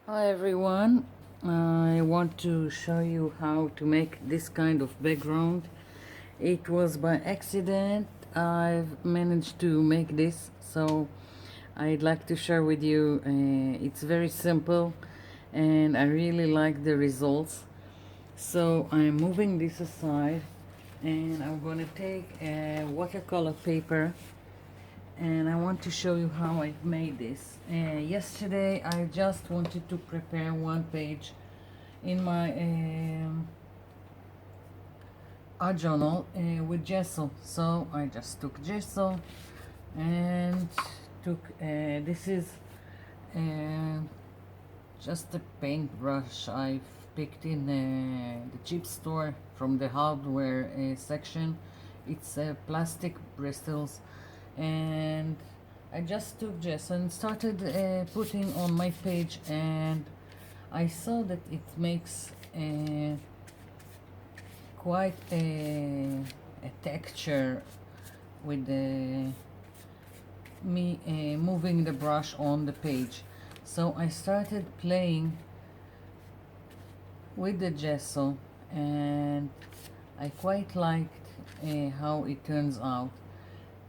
Hi everyone, I want to show you how to make this kind of background. It was by accident I've managed to make this, so I'd like to share with you. It's very simple and I really like the results. So I'm moving this aside and I'm gonna take a watercolor paper and I want to show you how I've made this. Yesterday I just wanted to prepare one page in my art journal with gesso. So I just took gesso and took this is uh, just a paintbrush I've picked in the cheap store from the hardware section. It's plastic bristles, and I just took gesso and started putting on my page, and I saw that it makes quite a texture with me moving the brush on the page. So I started playing with the gesso and I quite liked how it turns out.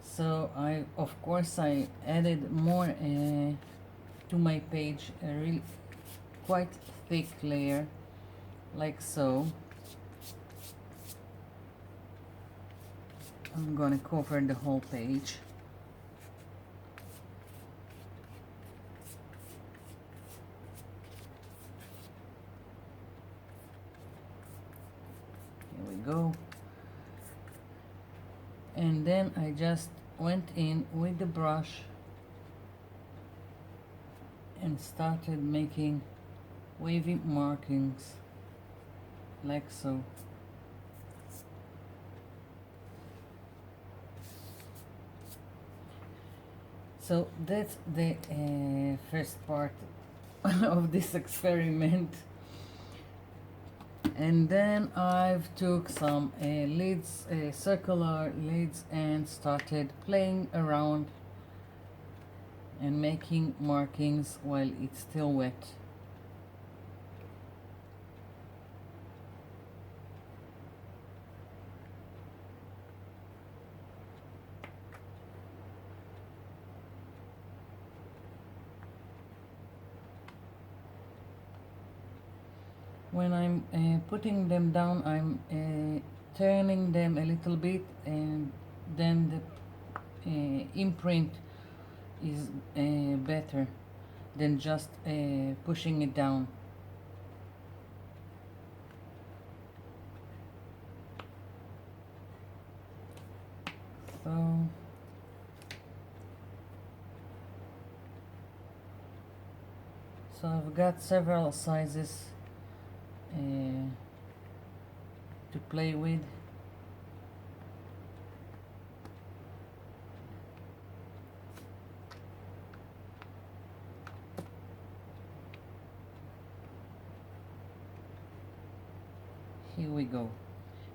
So of course I added more to my page, a really quite thick layer like so. I'm gonna cover the whole page. Here we go. And then I just went in with the brush and started making wavy markings like so. So that's the first part of this experiment. And then I've took some leads, circular leads, and started playing around and making markings while it's still wet. When I'm putting them down, I'm turning them a little bit, and then the imprint is better than just pushing it down. So I've got several sizes to play with. Here we go.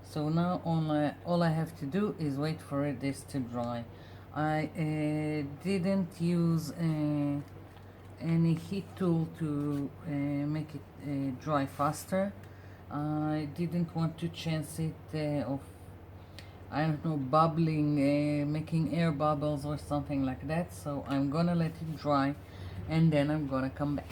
So now all I have to do is wait for this to dry. I didn't use any heat tool to make it dry faster. I didn't want to chance it of, I don't know, bubbling, making air bubbles or something like that. So I'm gonna let it dry and then I'm gonna come back.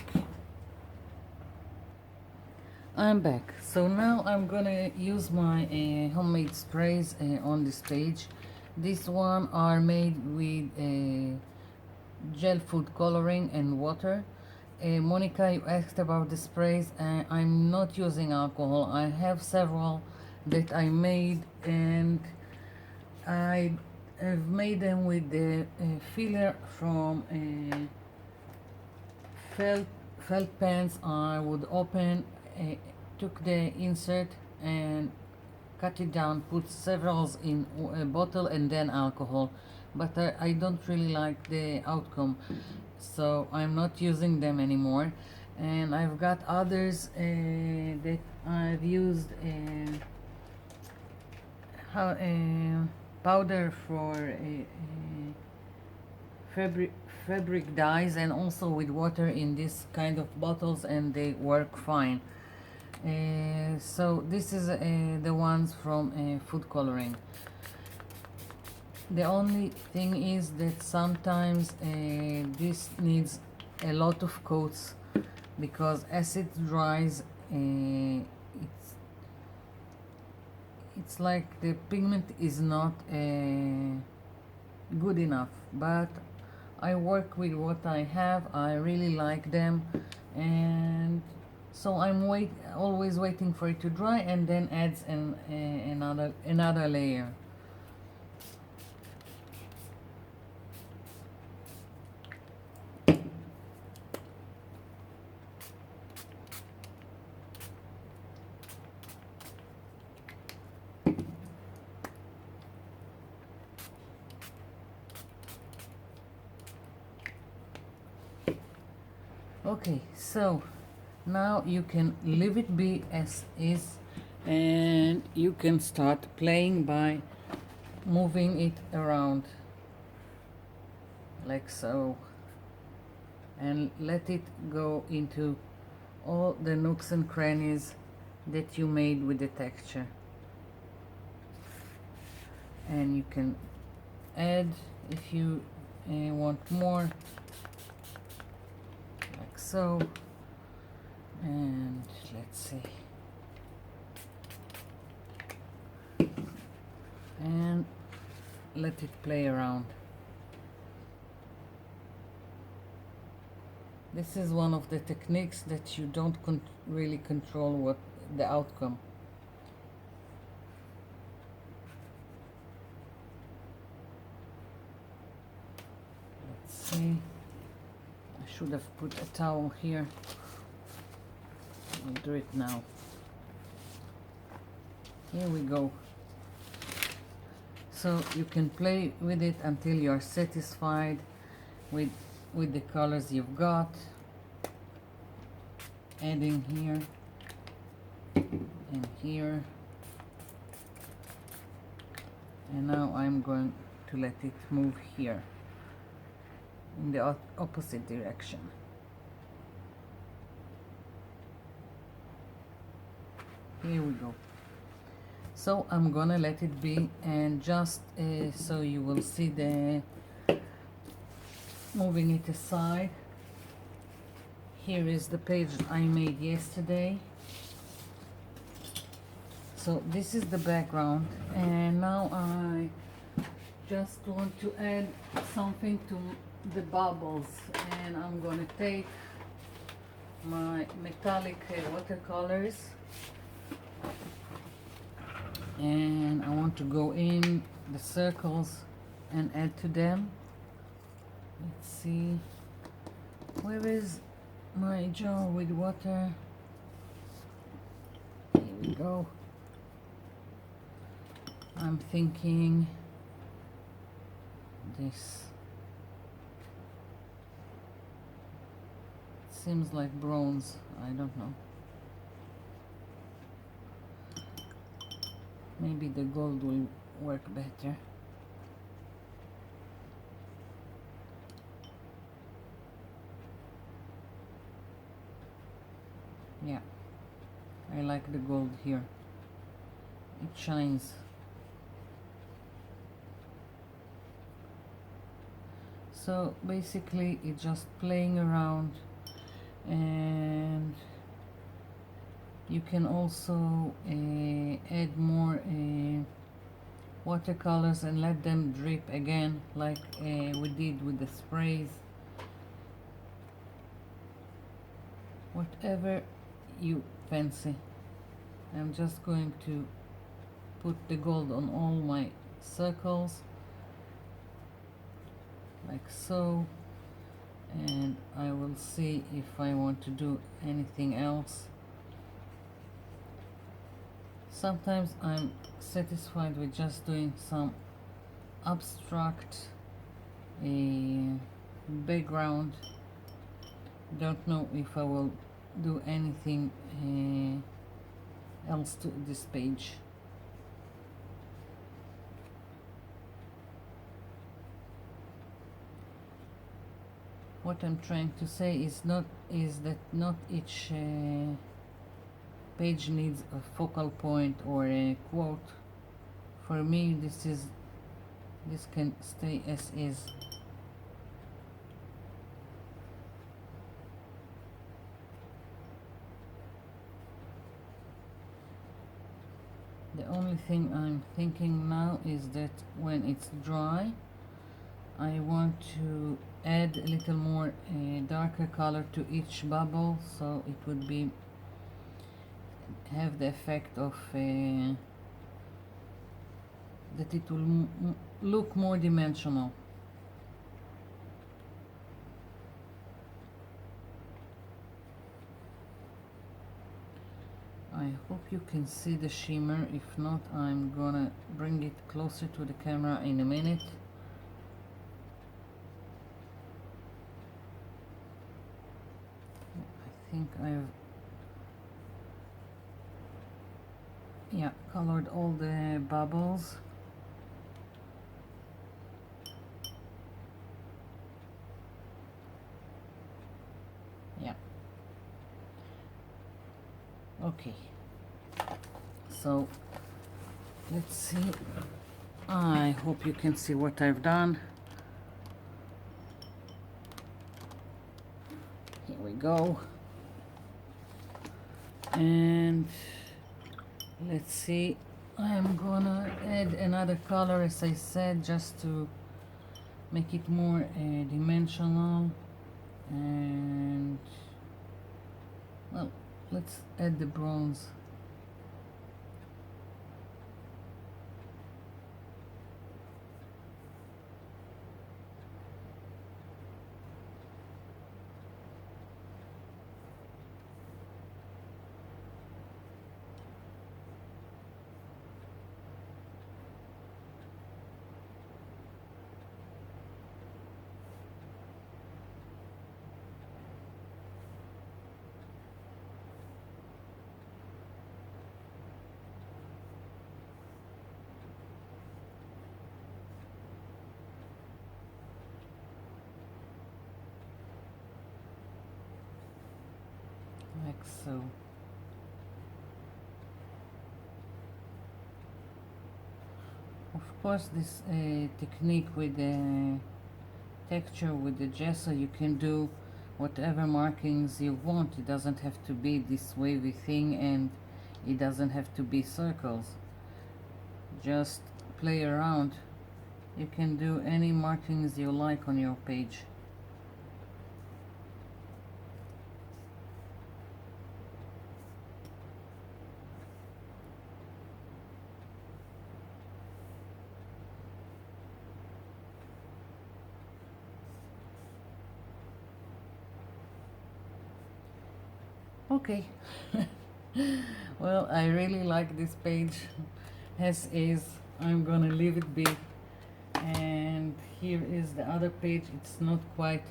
I'm back. So now I'm gonna use my homemade sprays on this page. This one are made with gel food coloring and water. Monica, you asked about the sprays. I'm not using alcohol. I have several that I made, and I have made them with the filler from felt pens. I would open, took the insert and cut it down, put several in a bottle and then alcohol. But I don't really like the outcome, so I'm not using them anymore. And I've got others that I've used how, powder fabric fabric dyes, and also with water in this kind of bottles, and they work fine. So this is the ones from food coloring. The only thing is that sometimes this needs a lot of coats, because as it dries, it's like the pigment is not good enough. But I work with what I have. I really like them, and so I'm always waiting for it to dry, and then adds another layer. Okay, so now you can leave it be as is, and you can start playing by moving it around like so, and let it go into all the nooks and crannies that you made with the texture. And you can add if you want more, like so. And let's see, and let it play around. This is one of the techniques that you don't really control what the outcome. Let's see, I should have put a towel here. I'll do it now. Here we go. So you can play with it until you're satisfied with the colors you've got. Adding here and here. And now I'm going to let it move here in the opposite direction. Here we go. So I'm gonna let it be, and just so you will see the moving it aside. Here is the page I made yesterday. So this is the background, and now I just want to add something to the bubbles, and I'm gonna take my metallic watercolors, and I want to go in the circles and add to them. Let's see, where is my jar with water? Here we go. I'm thinking this seems like bronze, I don't know. Maybe the gold will work better. Yeah, I like the gold here. It shines. So basically it's just playing around, and you can also add more watercolors and let them drip again, like we did with the sprays. Whatever you fancy. I'm just going to put the gold on all my circles, like so, and I will see if I want to do anything else. Sometimes I'm satisfied with just doing some abstract background. Don't know if I will do anything else to this page. what I'm trying to say is that not each page needs a focal point or a quote. For me, this can stay as is. The only thing I'm thinking now is that when it's dry, I want to add a little more darker color to each bubble, so it would be have the effect of that it will look more dimensional. I hope you can see the shimmer. If not, I'm gonna bring it closer to the camera in a minute. I think I've colored all the bubbles. Okay, so let's see. I hope you can see what I've done. Here we go. And let's see, I'm gonna add another color, as I said, just to make it more dimensional. And well, let's add the bronze. Like so. Of course, this technique with the texture, with the gesso, you can do whatever markings you want. It doesn't have to be this wavy thing, and it doesn't have to be circles. Just play around. You can do any markings you like on your page. Okay. Well, I really like this page as is. I'm gonna leave it be. And here is the other page. It's not quite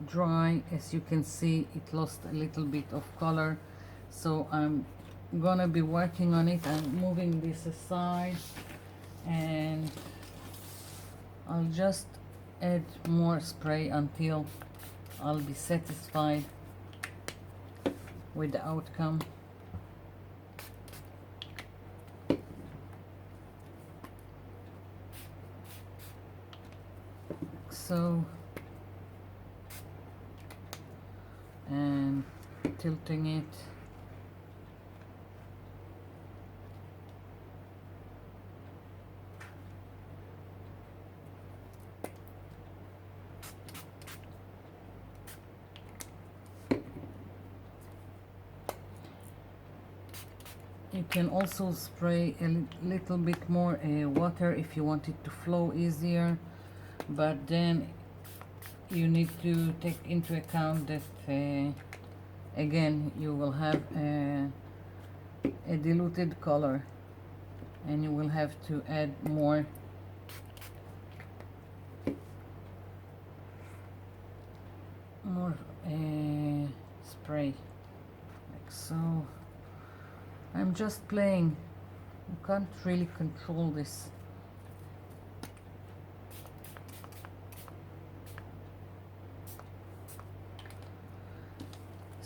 dry. As you can see, it lost a little bit of color, so I'm gonna be working on it. I'm moving this aside, and I'll just add more spray until I'll be satisfied with the outcome. So, and tilting it. You can also spray a little bit more water if you want it to flow easier, but then you need to take into account that again you will have a diluted color, and you will have to add more spray, like so. I'm just playing. You can't really control this.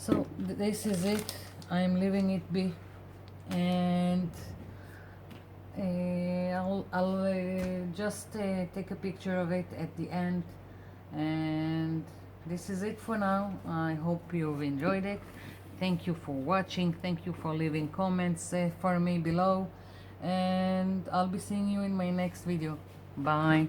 So this is it. I'm leaving it be, and I'll just take a picture of it at the end. And this is it for now. I hope you've enjoyed it. Thank you for watching. Thank you for leaving comments for me below, and I'll be seeing you in my next video. Bye.